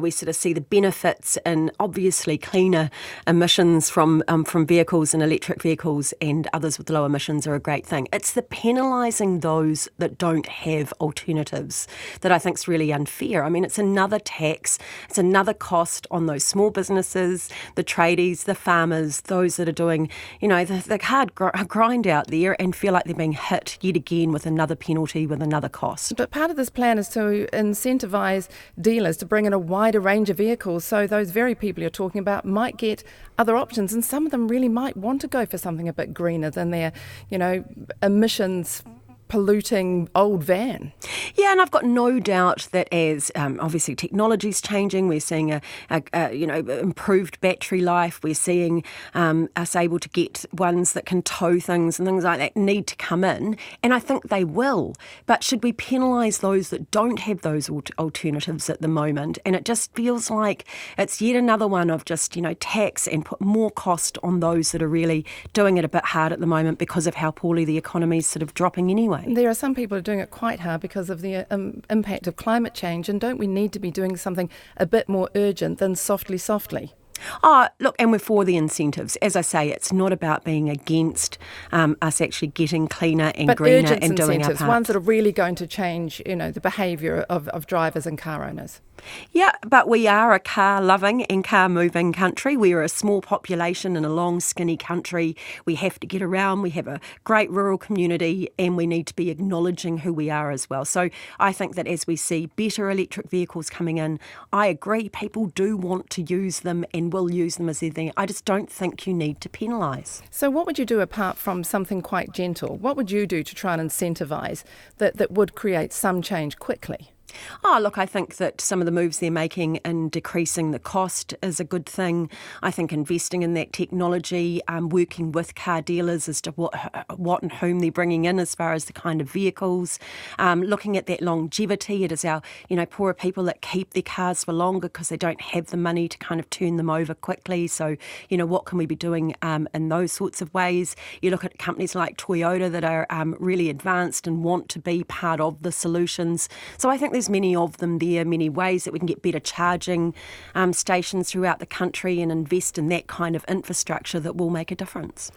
We sort of see the benefits in obviously cleaner emissions from vehicles and electric vehicles, and others with low emissions are a great thing. It's the penalising those that don't have alternatives that I think is really unfair. I mean, it's another tax, it's another cost on those small businesses, the tradies, the farmers, those that are doing, the hard grind out there and feel like they're being hit yet again with another penalty, with another cost. But part of this plan is to incentivise dealers to bring in a wider range of vehicles, so those very people you're talking about might get other options, and some of them really might want to go for something a bit greener than their, emissions polluting old van. Yeah, and I've got no doubt that as obviously technology's changing, we're seeing a improved battery life. We're seeing us able to get ones that can tow things and things like that need to come in, and I think they will. But should we penalise those that don't have those alternatives at the moment? And it just feels like it's yet another one of just tax and put more cost on those that are really doing it a bit hard at the moment because of how poorly the economy is sort of dropping anyway. There are some people who are doing it quite hard because of the impact of climate change, and don't we need to be doing something a bit more urgent than softly? Oh, look, and we're for the incentives. As I say, it's not about being against us actually getting cleaner and greener and doing our part. Ones that are really going to change, the behaviour of drivers and car owners. Yeah, but we are a car-loving and car-moving country. We are a small population in a long, skinny country. We have to get around. We have a great rural community, and we need to be acknowledging who we are as well. So I think that as we see better electric vehicles coming in, I agree people do want to use them and will use them as their thing. I just don't think you need to penalise. So what would you do apart from something quite gentle? What would you do to try and incentivise that would create some change quickly? Oh, look, I think that some of the moves they're making in decreasing the cost is a good thing. I think investing in that technology, working with car dealers as to what and whom they're bringing in as far as the kind of vehicles, looking at that longevity. It is our, poorer people that keep their cars for longer because they don't have the money to kind of turn them over quickly. So, what can we be doing in those sorts of ways? You look at companies like Toyota that are really advanced and want to be part of the solutions. So I think there's many of them there, many ways that we can get better charging stations throughout the country and invest in that kind of infrastructure that will make a difference.